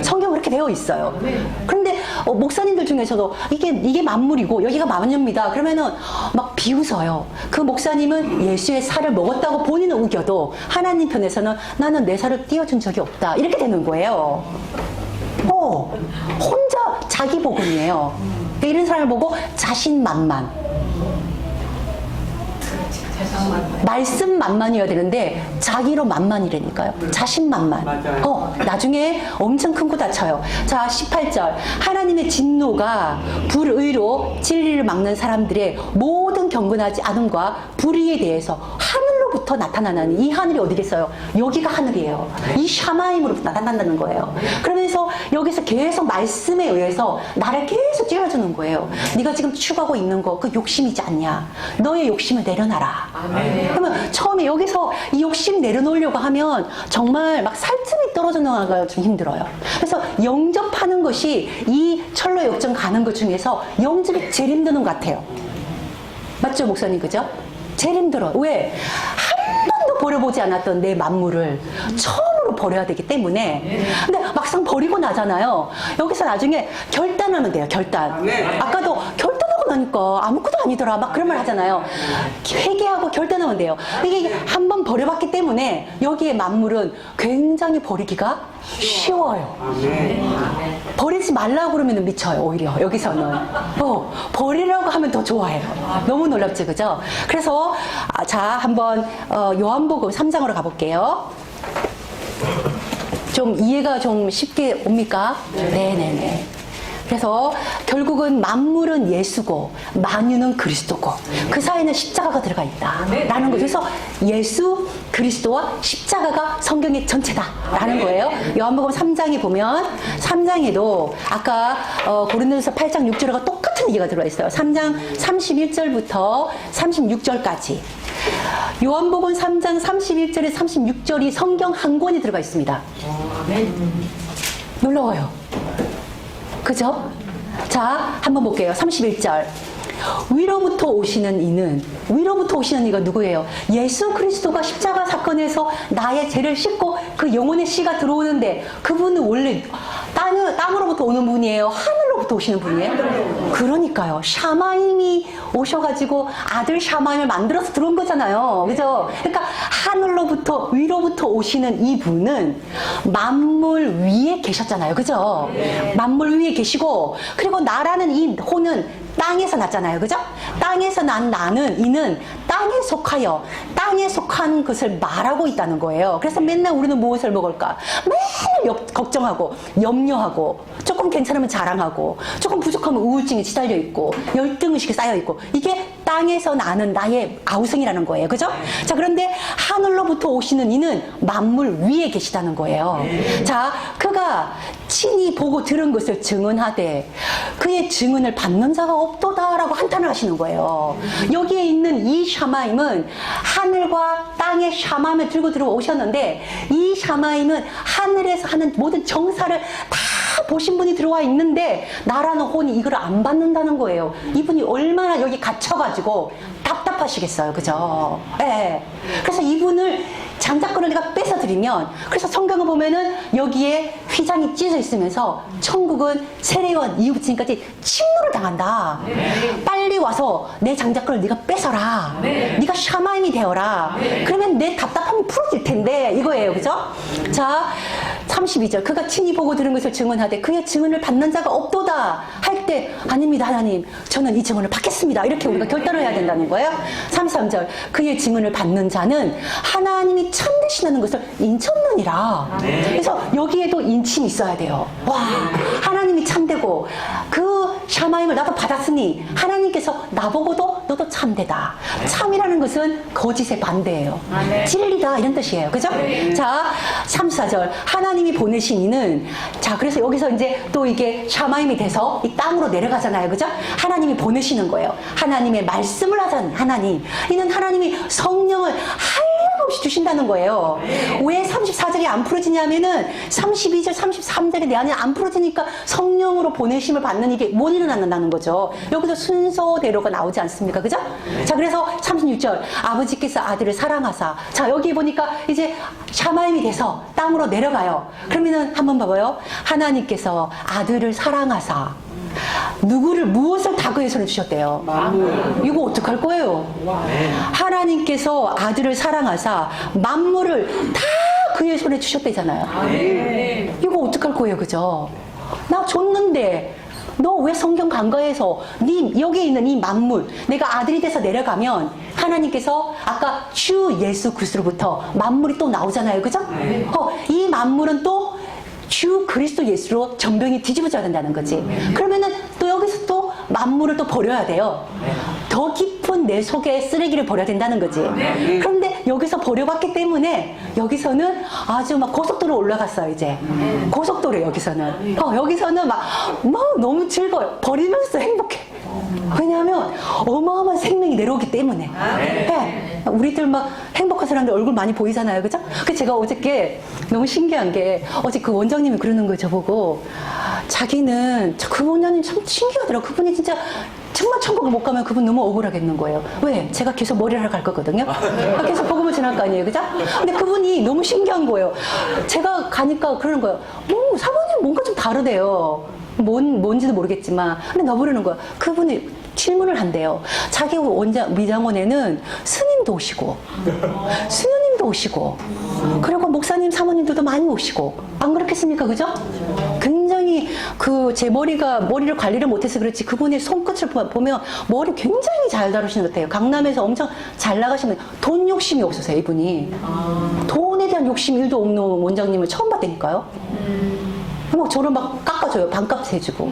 Speaker 1: 성경 그렇게 되어 있어요. 그런데 목사님들 중에서도 이게 만물이고 여기가 만유입니다. 그러면은 막 비웃어요. 그 목사님은 예수의 살을 먹었다고 본인은 우겨도 하나님 편에서는 나는 내 살을 띄워준 적이 없다. 이렇게 되는 거예요. 혼자 자기 복음이에요. 이런 사람을 보고 자신만만. 말씀 만만이어야 되는데 자기로 만만이라니까요. 자신만만. 나중에 엄청 큰 거 다쳐요. 자, 18절. 하나님의 진노가 불의로 진리를 막는 사람들의 모든 경건하지 않음과 불의에 대해서 하늘로부터 나타나는 이 하늘이 어디겠어요? 여기가 하늘이에요. 이 샤마임으로부터 나타난다는 거예요. 그러면서 여기서 계속 말씀에 의해서 나를 계속 찔러주는 거예요. 네가 지금 추구하고 있는 거 그 욕심이지 않냐? 너의 욕심을 내려놔라. 그러면 처음에 여기서 이 욕심 내려놓으려고 하면 정말 막 살점이 떨어져 나가기가 좀 힘들어요. 그래서 영접하는 것이 이 철로 역정 가는 것 중에서 영접이 제일 힘든 것 같아요. 맞죠, 목사님? 그죠? 제일 힘들어. 왜? 한 번도 버려보지 않았던 내 만물을 처음으로 버려야 되기 때문에. 근데 막상 버리고 나잖아요. 여기서 나중에 결단하면 돼요. 결단. 아까도 결단하고 나니까 아무것도 아니더라 막 그런 말 하잖아요. 회개하고 결단하면 돼요. 이게 한 번 버려봤기 때문에 여기에 만물은 굉장히 버리기가 쉬워요. 버리지 말라고 그러면 미쳐요. 오히려 여기서는 버리라고 하면 더 좋아해요. 너무 놀랍죠, 그죠? 그래서 자, 한번 요한복음 3장으로 가볼게요. 좀 이해가 좀 쉽게 옵니까? 네네네. 그래서 결국은 만물은 예수고 만유는 그리스도고 그 사이에는 십자가가 들어가 있다라는 거죠. 그래서 예수, 그리스도와 십자가가 성경의 전체다라는 거예요. 요한복음 3장에 보면 3장에도 아까 고린도전서 8장 6절과 똑같은 얘기가 들어가 있어요. 3장 31절부터 36절까지. 요한복음 3장 31절에 36절이 성경 한 권이 들어가 있습니다. 놀라워요. 그죠? 자, 한번 볼게요. 31절. 위로부터 오시는 이가 누구예요? 예수 그리스도가 십자가 사건에서 나의 죄를 씻고 그 영혼의 씨가 들어오는데 그분은 원래 땅으로부터 오는 분이에요? 하늘로부터 오시는 분이에요? 그러니까요. 샤마임이 오셔가지고 아들 샤마임을 만들어서 들어온 거잖아요. 그죠? 그러니까 하늘로부터 위로부터 오시는 이 분은 만물 위에 계셨잖아요. 그죠? 만물 위에 계시고 그리고 나라는 이 호는 땅에서 났잖아요. 그죠? 땅에서 난 이는 땅에 속하여 땅에 속한 것을 말하고 있다는 거예요. 그래서 맨날 우리는 무엇을 먹을까? 맨날 걱정하고 염려하고 조금 괜찮으면 자랑하고 조금 부족하면 우울증에 시달려 있고 열등의식이 쌓여 있고 이게 땅에서 나는 나의 아우성이라는 거예요. 그죠? 자, 그런데 하늘로부터 오시는 이는 만물 위에 계시다는 거예요. 자, 그가 친히 보고 들은 것을 증언하되 그의 증언을 받는 자가 없도다라고 한탄을 하시는 거예요. 여기에 있는 이 샤마임은 하늘과 땅의 샤마임을 들고 들어오셨는데 이 샤마임은 하늘에서 하는 모든 정사를 다 보신 분이 들어와 있는데 나라는 혼이 이걸 안 받는다는 거예요. 이분이 얼마나 여기 갇혀가지고 답답하시겠어요. 그죠? 네. 그래서 이분을 장자권을 내가 뺏어드리면 그래서 성경을 보면은 여기에 휘장이 찢어져 있으면서 천국은 세례요한 이후부터까지 침노를 당한다. 빨리 와서 내 장자권을 네가 뺏어라. 네가 샤마임이 되어라. 그러면 내 답답함이 풀어질 텐데 이거예요. 그죠? 자, 32절. 그가 친히 보고 들은 것을 증언하되 그의 증언을 받는 자가 없도다 할 때 아닙니다 하나님 저는 이 증언을 받겠습니다 이렇게 우리가 결단을 해야 된다는 거예요. 33절. 그의 증언을 받는 자는 하나님이 참되시다는 것을 인쳤느니라. 그래서 여기에도 인침이 있어야 돼요. 와, 하나님이 참되고 그 샤마임을 나도 받았으니 하나님께서 나보고도 너도 참되다. 참이라는 것은 거짓의 반대예요. 진리다 이런 뜻이에요. 그죠? 자, 34절. 하나님이 보내신 이는 자, 그래서 여기서 이제 또 이게 샤마임이 돼서 이 땅으로 내려가잖아요. 그죠? 하나님이 보내시는 거예요. 하나님의 말씀을 하자니 하나님. 이는 하나님이 성령을 하려고 끊임없이 주신다는 거예요. 왜 34절이 안 풀어지냐면은 32절, 33절이 내 안에 안 풀어지니까 성령으로 보내심을 받는 이게 못 일어난다는 거죠. 여기서 순서대로가 나오지 않습니까? 그죠? 자, 그래서 36절 아버지께서 아들을 사랑하사. 자, 여기 보니까 이제 샤마임이 돼서 땅으로 내려가요. 그러면은 한번 봐봐요. 하나님께서 아들을 사랑하사 누구를 무엇을 다 그의 손에 주셨대요. 이거 어떡할 거예요? 하나님께서 아들을 사랑하사 만물을 다 그의 손에 주셨대잖아요. 이거 어떡할 거예요? 그죠? 나 줬는데 너 왜 성경 강가에서 여기에 있는 이 만물 내가 아들이 돼서 내려가면 하나님께서 아까 주 예수 그리스도로부터 만물이 또 나오잖아요. 그죠? 이 만물은 또 주 그리스도 예수로 전병이 뒤집어져야 된다는 거지. 그러면은 또 여기서 또 만물을 또 버려야 돼요. 더 깊은 내 속에 쓰레기를 버려야 된다는 거지. 그런데 여기서 버려봤기 때문에 여기서는 아주 막 고속도로 올라갔어요. 이제 고속도로 여기서는 여기서는 막 너무 즐거워요. 버리면서 행복해. 왜냐하면 어마어마한 생명이 내려오기 때문에. 네. 우리들 막 행복한 사람들 얼굴 많이 보이잖아요. 그죠? 그 제가 어저께 너무 신기한 게 어제 그 원장님이 그러는 거예요. 저보고 자기는 그 원장님 참 신기하더라고. 그분이 진짜 정말 천국을 못 가면 그분 너무 억울하겠는 거예요. 왜? 제가 계속 머리를 하러 갈 거거든요. 계속 복음을 전할 거 아니에요. 그죠? 근데 그분이 너무 신기한 거예요. 제가 가니까 그러는 거예요. 사모님 뭔가 좀 다르대요. 뭔지도 모르겠지만. 근데 너부르는 거야. 그분이 질문을 한대요. 자기 미장원에는 스님도 오시고, 수녀님도 오시고, 그리고 목사님, 사모님들도 많이 오시고. 안 그렇겠습니까? 그죠? 굉장히 제 머리를 관리를 못해서 그렇지 그분의 손끝을 보면 머리 굉장히 잘 다루시는 것 같아요. 강남에서 엄청 잘 나가시는 돈 욕심이 없으세요, 이분이. 돈에 대한 욕심 1도 없는 원장님을 처음 봤다니까요. 막 저를 막 깎아줘요. 반값 해주고.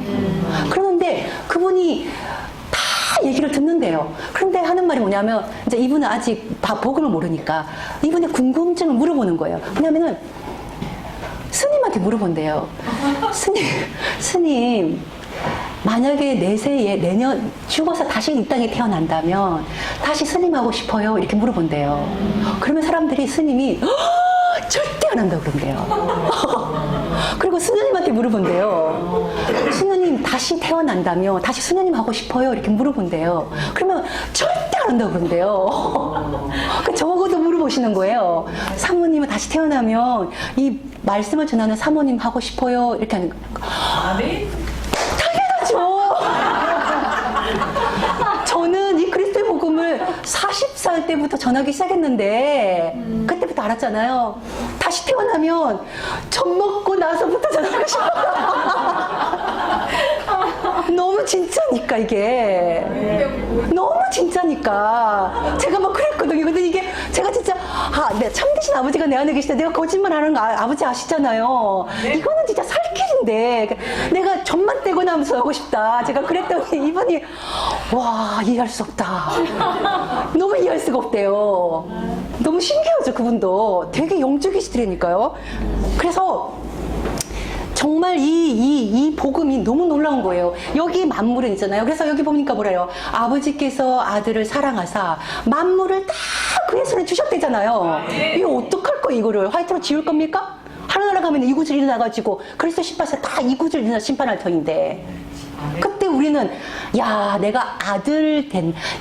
Speaker 1: 그러는데 그분이 다 얘기를 듣는데요. 그런데 하는 말이 뭐냐면 이제 이분은 아직 복음을 모르니까 이분의 궁금증을 물어보는 거예요. 왜냐면은 스님한테 물어본대요. 스님, 만약에 내년 죽어서 다시 이 땅에 태어난다면 다시 스님하고 싶어요? 이렇게 물어본대요. 그러면 사람들이 스님이 절대 안 한다고 그런대요. 그리고 수녀님한테 물어본대요. 수녀님 다시 태어난다면 다시 수녀님 하고 싶어요? 이렇게 물어본대요. 그러면 절대 안 한다고 그런대요. 저거도 물어보시는 거예요. 사모님은 다시 태어나면 이 말씀을 전하는 사모님 하고 싶어요? 이렇게 하는 거예요. 당연하죠. 저는 이 그리스도의 복음을 40살 때부터 전하기 시작했는데 그때부터 알았잖아요. 다시 태어나면 젖 먹고 나서부터 전하고 싶어요. 너무 진짜니까 이게. 너무 진짜니까. 제가 막 그랬거든요. 근데 이게 제가 진짜 내가 참되신 아버지가 내 안에 계시다. 내가 거짓말하는 거 아버지 아시잖아요. 이거는 진짜 살길인데 내가 젖만 떼고 나면서 하고 싶다. 제가 그랬더니 이분이 와 이해할 수 없다. 너무 이해할 수가 없대요. 너무 신기하죠. 그분도 되게 영적이시더라니까요. 그래서 정말 이 복음이 너무 놀라운 거예요. 여기 만물은 있잖아요. 그래서 여기 보니까 뭐래요? 아버지께서 아들을 사랑하사 만물을 다 그의 손에 주셨대잖아요. 이거 어떡할 거예요? 이거를 화이트로 지울 겁니까? 하늘나라 가면 이구절 일어나가지고 그리스도 심판사 다 이구절 일어나 심판할 터인데 그때 우리는 내가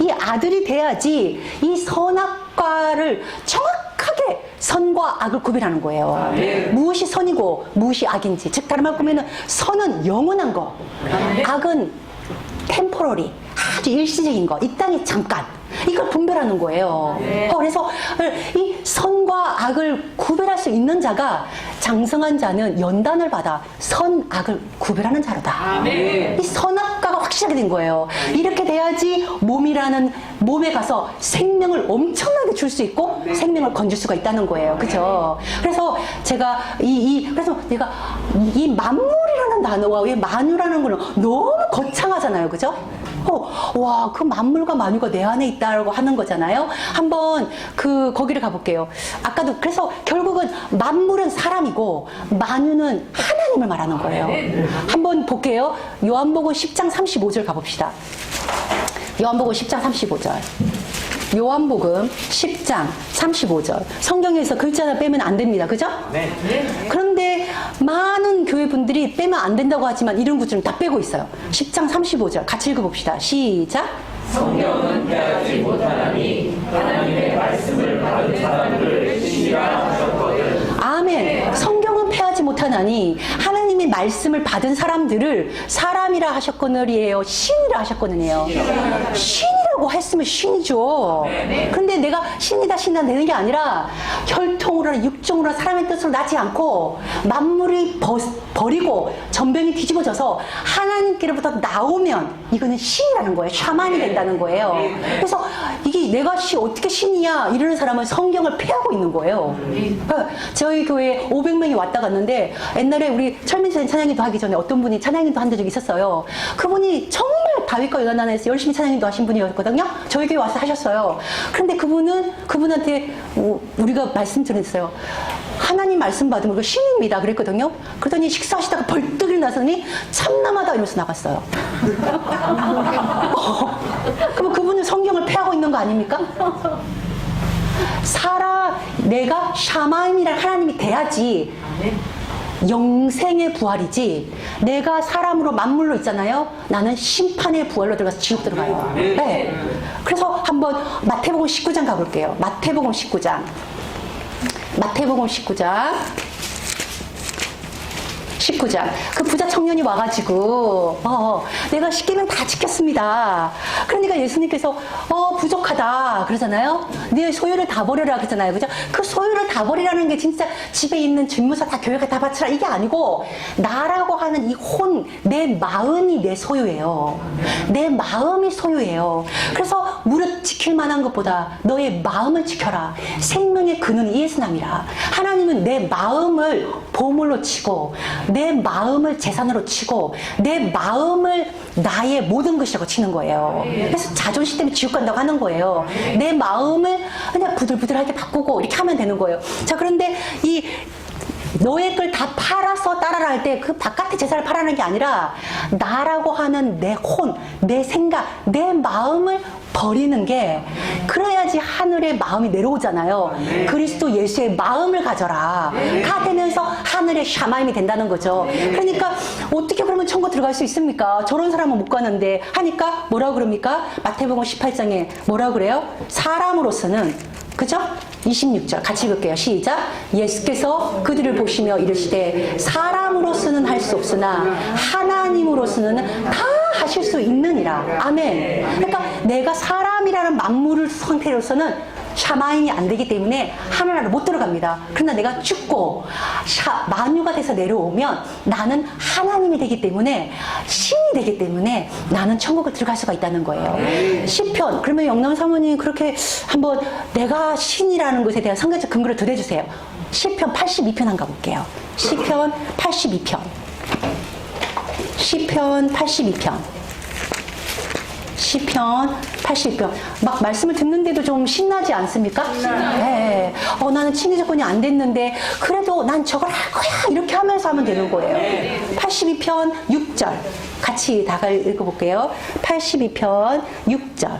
Speaker 1: 이 아들이 돼야지 이 선악과를 정확하게 선과 악을 구별하는 거예요. 무엇이 선이고 무엇이 악인지. 즉 다른 말 보면은 선은 영원한 거, 악은 템포러리 아주 일시적인 거, 이 땅에 잠깐 이걸 분별하는 거예요. 그래서 이 선과 악을 구별할 수 있는 자가 장성한 자는 연단을 받아 선악을 구별하는 자로다. 이 선악과가 확실하게 된 거예요. 이렇게 돼야지 몸에 가서 생명을 엄청나게 줄 수 있고 생명을 건질 수가 있다는 거예요. 그죠? 그래서 제가 그래서 내가 이 만물이라는 단어와 이 만유라는 거는 너무 거창하잖아요. 그죠? 그 만물과 만유가 내 안에 있다고 하는 거잖아요. 한번 거기를 가볼게요. 아까도 그래서 결국은 만물은 사람이고 만유는 하나님을 말하는 거예요. 한번 볼게요. 요한복음 10장 35절 가봅시다. 요한복음 10장 35절. 요한복음 10장 35절. 성경에서 글자 하나 빼면 안 됩니다. 그죠?
Speaker 2: 네.
Speaker 1: 그런데 많은 교회 분들이 빼면 안 된다고 하지만 이런 구절은 다 빼고 있어요. 10장 35절. 같이 읽어봅시다. 시작.
Speaker 2: 성경은 빼앗지 못하나니 하나님의 말씀을 받은 사람들을 신이라 하셨거든.
Speaker 1: 아멘. 성경은 패하지 못하나니 하나님의 말씀을 받은 사람들을 사람이라 하셨거늘이에요. 신이라 하셨거든요. 신이라고 했으면 신이죠. 그런데 내가 신이다 되는 게 아니라 혈통으로나 육종으로나 사람의 뜻으로 나지 않고 만물이 버리고 전변이 뒤집어져서 하나님께로부터 나오면 이거는 신이라는 거예요. 샤만이 된다는 거예요. 그래서 이게 내가 어떻게 신이야 이러는 사람은 성경을 폐하고 있는 거예요. 그러니까 저희 교회에 500명이 왔다 갔는데 옛날에 우리 철민 선생님 찬양기도 하기 전에 어떤 분이 찬양기도 한 적이 있었어요. 그분이 정말 다윗과 요나단에서 열심히 찬양기도 하신 분이었거든요. 저희 교회 와서 하셨어요. 그런데 그분한테 우리가 말씀 드렸어요. 하나님 말씀 받으면 이거 신입니다 그랬거든요. 그러더니 식사하시다가 벌떡 일어나더니 참남하다 이러면서 나갔어요. 그럼 그분은 성경을 폐하고 있는 거 아닙니까? 내가 샤마임이란 하나님이 돼야지 영생의 부활이지, 내가 사람으로 만물로 있잖아요. 나는 심판의 부활로 들어가서 지옥 들어가요. 네. 그래서 한번 마태복음 19장 가볼게요. 마태복음 19장. 그 부자 청년이 와가지고 내가 시키면 다 지켰습니다. 그러니까 예수님께서 부족하다 그러잖아요. 네 소유를 다 버려라 그러잖아요. 그죠? 그 소유를 다 버리라는 게 진짜 집에 있는 집무사 다 교회가 다 바치라 이게 아니고, 나라고 하는 이 내 마음이 내 소유예요. 내 마음이 소유예요. 그래서 무릇 지킬 만한 것보다 너의 마음을 지켜라. 생명의 근원이 이에서 남이라. 하나님은 내 마음을 보물로 치고 내 마음을 재산으로 치고 내 마음을 나의 모든 것이라고 치는 거예요. 그래서 자존심 때문에 지옥 간다고 하는 거예요. 내 마음을 그냥 부들부들하게 바꾸고 이렇게 하면 되는 거예요. 자, 그런데 너의 걸 다 팔아서 따라라 할 때 그 바깥의 재산을 팔아라는 게 아니라 나라고 하는 내 내 생각, 내 마음을 버리는 게, 그래야지 하늘의 마음이 내려오잖아요. 그리스도 예수의 마음을 가져라. 가 되면서 하늘의 샤마임이 된다는 거죠. 그러니까 어떻게 그러면 천국 들어갈 수 있습니까? 저런 사람은 못 가는데 하니까 뭐라고 그럽니까? 마태복음 18장에 뭐라고 그래요? 사람으로서는, 그죠? 26절 같이 읽을게요. 시작. 예수께서 그들을 보시며 이르시되 사람으로서는 할 수 없으나 하나님으로서는 다 하실 수 있느니라. 아멘. 그러니까 내가 사람이라는 만물을 상태로서는 샤마임이 안 되기 때문에 하늘나라를 못 들어갑니다. 그러나 내가 죽고 만유가 돼서 내려오면 나는 하나님이 되기 때문에, 신이 되기 때문에 나는 천국을 들어갈 수가 있다는 거예요. 시편. 그러면 영남 사모님 그렇게 한번 내가 신이라는 것에 대한 성경적 근거를 드려주세요. 시편 82편 한번 가볼게요. 시편 82편. 시편 82편. 막 말씀을 듣는데도 좀 신나지 않습니까? 네. 나는 친위 조건이 안 됐는데 그래도 난 저걸 할 거야 이렇게 하면서 하면 되는 거예요. 82편 6절 같이 다 읽어볼게요. 82편 6절.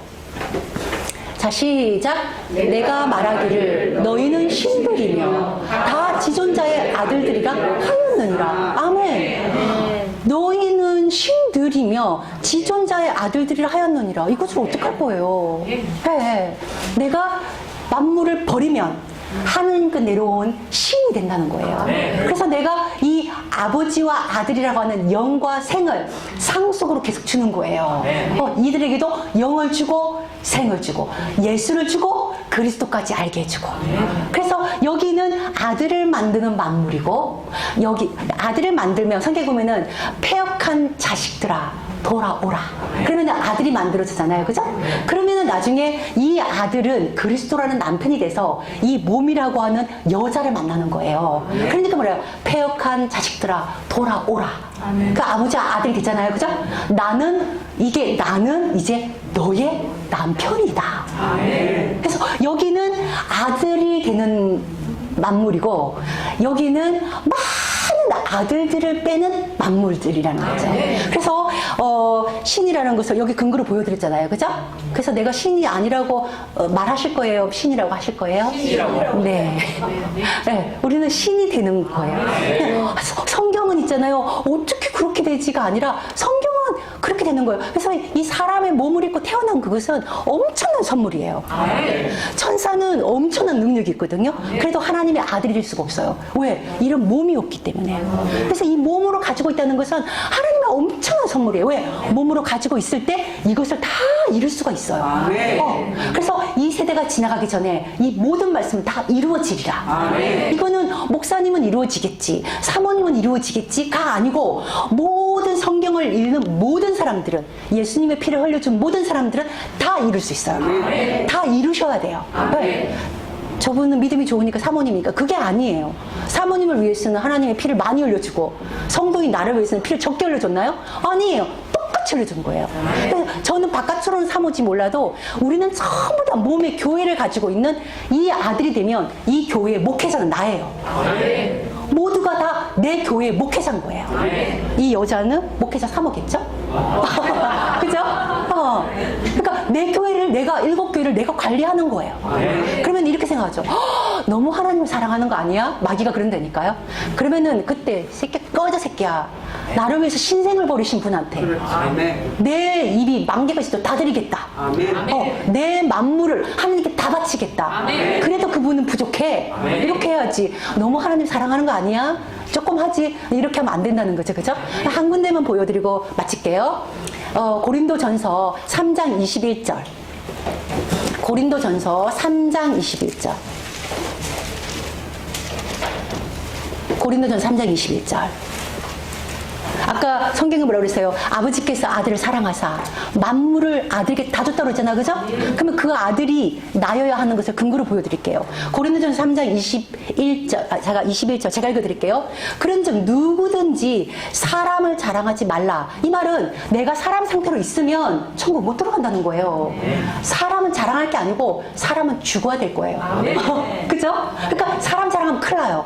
Speaker 1: 자, 시작. 내가 말하기를 너희는 신들이며 다 지존자의 아들들이라 하였느니라. 아멘. 너희는 신들이며 지존자의 아들들이라 하였느니라. 이것을 어떡할 거예요? 네. 내가 만물을 버리면 하느님께 내려온 신이 된다는 거예요. 그래서 내가 이 아버지와 아들이라고 하는 영과 생을 상속으로 계속 주는 거예요. 이들에게도 영을 주고 생을 주고 예수를 주고 그리스도까지 알게 해주고. 그래서 여기는 아들을 만드는 만물이고, 여기 아들을 만들면 성경에 보면은 패역한 자식들아 돌아오라. 그러면 아들이 만들어지잖아요. 그죠? 그러면은 나중에 이 아들은 그리스도라는 남편이 돼서 이 몸이라고 하는 여자를 만나는 거예요. 그러니까 뭐래요? 패역한 자식들아 돌아오라. 그 아버지와 아들이 되잖아요. 그죠? 나는 이제 너의 남편이다. 그래서 여기는 아들이 되는 만물이고, 여기는 많은 아들들을 빼는 만물들이라는 거죠. 그래서 신이라는 것을 여기 근거로 보여드렸잖아요. 그죠? 그래서 내가 신이 아니라고 말하실 거예요? 신이라고 하실 거예요?
Speaker 2: 신이라고.
Speaker 1: 네. 네. 우리는 신이 되는 거예요. 그냥 성경은 있잖아요. 어떻게 그렇게 되지가 아니라 성경은 그렇게 되는 거예요. 그래서 이 사람의 몸을 입고 태어난 그것은 엄청난 선물이에요. 천사는 엄청난 능력이 있거든요. 그래도 하나님의 아들일 수가 없어요. 왜? 이런 몸이 없기 때문에. 그래서 이 몸으로 가지고 있다는 것은 하나님의 엄청난 선물이에요. 왜? 몸으로 가지고 있을 때 이것을 다 이룰 수가 있어요. 그래서 이 세대가 지나가기 전에 이 모든 말씀은 다 이루어지리라. 이거는 목사님은 이루어지겠지, 사모님은 이루어지겠지가 아니고 모든 성경을 읽는 모든 사람들은, 예수님의 피를 흘려준 모든 사람들은 다 이룰 수 있어요. 다 이루셔야 돼요. 왜? 저분은 믿음이 좋으니까 사모님이니까 그게 아니에요. 사모님을 위해서는 하나님의 피를 많이 흘려주고 성도인 나를 위해서는 피를 적게 흘려줬나요? 아니에요. 똑같이 흘려준 거예요. 그래서 저는 바깥으로는 사모지 몰라도 우리는 전부 다 몸에 교회를 가지고 있는 이 아들이 되면 이 교회의 목회자는 나예요. 모두가 다 내 교회의 목회자인 거예요. 이 여자는 목회자 사모겠죠? 그죠? 그러니까 내 교회를 내가, 7교회를 내가 관리하는 거예요. 그러면 이렇게 생각하죠. 너무 하나님을 사랑하는 거 아니야? 마귀가 그런다니까요. 그러면은 그때 새끼 꺼져 새끼야. 나를 위해서 신생을 버리신 분한테 내 입이 만개가 있어도 다 드리겠다. 내 만물을 하나님께 다 바치겠다. 그래도 그분은 부족해. 이렇게 해야지. 너무 하나님 사랑하는 거 아니야? 조금 하지. 이렇게 하면 안 된다는 거죠. 그죠? 한 군데만 보여드리고 마칠게요. 고린도전서 3장 21절. 고린도전서 3장 21절. 고린도전서 3장 21절. 아까 성경에 뭐라고 그랬어요? 아버지께서 아들을 사랑하사 만물을 아들에게 다 줬다고 그러잖아. 그죠? 그러면 그 아들이 나여야 하는 것을 근거로 보여드릴게요. 고린도전서 3장 21절, 제가 21절 제가 읽어드릴게요. 그런즉 누구든지 사람을 자랑하지 말라. 이 말은 내가 사람 상태로 있으면 천국 못 들어간다는 거예요. 사람은 자랑할 게 아니고 사람은 죽어야 될 거예요. 그죠? 그러니까 사람 자랑하면 큰일 나요.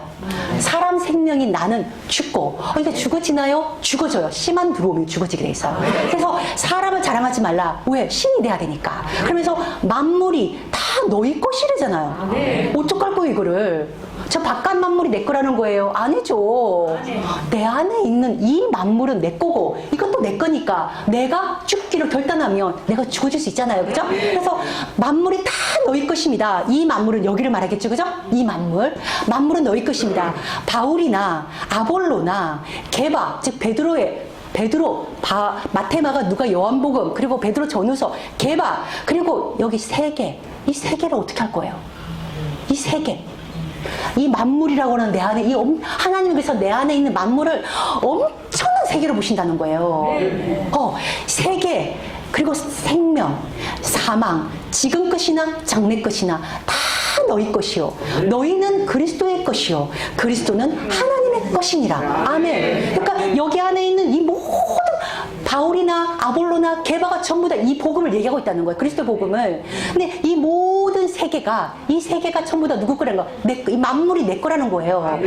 Speaker 1: 사람 생명인 나는 죽고, 이게 죽어지나요? 죽어져요. 씨만 들어오면 죽어지게 돼 있어요. 그래서 사람을 자랑하지 말라. 왜? 신이 돼야 되니까. 그러면서 만물이 다 너희 것이래잖아요. 어떡할 거예요, 이거를? 저 바깥 만물이 내 거라는 거예요? 아니죠. 내 안에 있는 이 만물은 내 거고 이것도 내 거니까 내가 죽기로 결단하면 내가 죽어질 수 있잖아요. 그죠? 그래서 만물이 다 너희 것입니다. 이 만물은 여기를 말하겠죠. 그죠? 이 만물은 너희 것입니다. 바울이나 아볼로나 게바, 즉 베드로, 마테마가, 누가 요한복음, 그리고 베드로 전후서, 게바, 그리고 여기 세 개. 이 세 개를 어떻게 할 거예요? 이 세 개. 이 만물이라고 하는 내 안에, 하나님께서 내 안에 있는 만물을 엄청난 세계로 보신다는 거예요. 세계, 그리고 생명, 사망, 지금 것이나 장래 것이나 다 너희 것이요. 너희는 그리스도의 것이요. 그리스도는 하나님의 것이니라. 아멘. 그러니까 여기 안에 있는 이 모든 바울이나 아볼로나 게바가 전부 다 이 복음을 얘기하고 있다는 거예요. 그리스도 복음을. 근데 이 모든 세계가, 이 세계가 전부 다 누구 거라는 거예요? 이 만물이 내 거라는 거예요.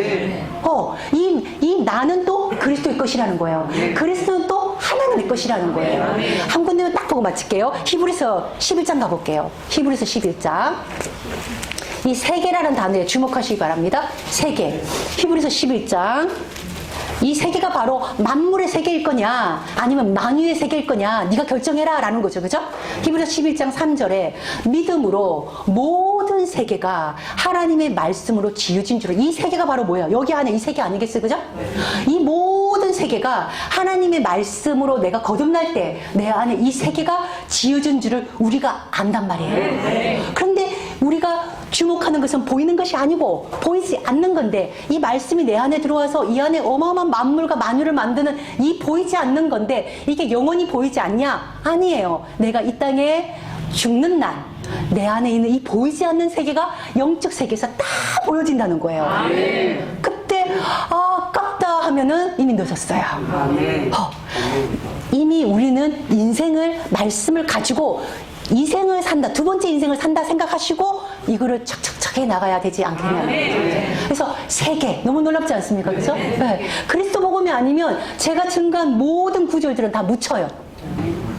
Speaker 1: 이 나는 또 그리스도의 것이라는 거예요. 그리스도는 또 하나님의 것이라는 거예요. 한 군데만 딱 보고 마칠게요. 히브리서 11장 가볼게요. 히브리서 11장. 이 세계라는 단어에 주목하시기 바랍니다. 세계. 히브리서 11장. 이 세계가 바로 만물의 세계일 거냐 아니면 만유의 세계일 거냐 네가 결정해라 라는 거죠. 그죠? 히브리서 11장 3절에 믿음으로 모든 세계가 하나님의 말씀으로 지어진 줄. 이 세계가 바로 뭐야? 여기 안에 이 세계 아니겠어요? 그죠? 이 모든 세계가 하나님의 말씀으로 내가 거듭날 때 내 안에 이 세계가 지어진 줄을 우리가 안단 말이에요. 그런데 우리가 주목하는 것은 보이는 것이 아니고 보이지 않는 건데, 이 말씀이 내 안에 들어와서 이 안에 어마어마한 만물과 만유를 만드는 이 보이지 않는 건데 이게 영원히 보이지 않냐? 아니에요. 내가 이 땅에 죽는 날 내 안에 있는 이 보이지 않는 세계가 영적 세계에서 다 보여진다는 거예요. 그때 깝다 하면은 이미 늦었어요. 이미 우리는 인생을, 말씀을 가지고 인생을 산다, 두 번째 인생을 산다 생각하시고 이거를 착착착 크게 나가야 되지 않겠냐. 그래서 세계 너무 놀랍지 않습니까? 그죠? 네. 그리스도 복음이 아니면 제가 증거한 모든 구절들은 다 묻혀요.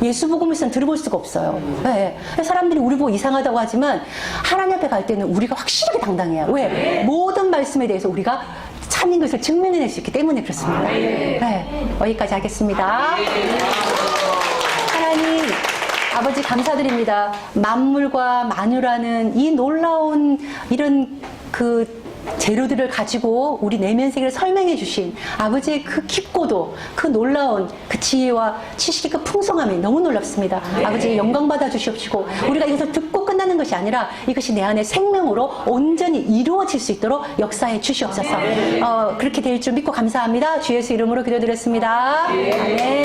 Speaker 1: 예수 복음에서는 들어볼 수가 없어요. 네. 사람들이 우리 보고 이상하다고 하지만 하나님 앞에 갈 때는 우리가 확실하게 당당해요. 왜? 모든 말씀에 대해서 우리가 참인 것을 증명해낼 수 있기 때문에 그렇습니다. 네. 여기까지 하겠습니다. 하나님 아버지 감사드립니다. 만물과 만유라는 이 놀라운 이런 그 재료들을 가지고 우리 내면 세계를 설명해 주신 아버지의 그 깊고도 그 놀라운 그 지혜와 지식의 그 풍성함이 너무 놀랍습니다. 아버지의 영광 받아 주시옵시고 우리가 이것을 듣고 끝나는 것이 아니라 이것이 내 안에 생명으로 온전히 이루어질 수 있도록 역사해 주시옵소서. 그렇게 될 줄 믿고 감사합니다. 주 예수 이름으로 기도드렸습니다. 아멘.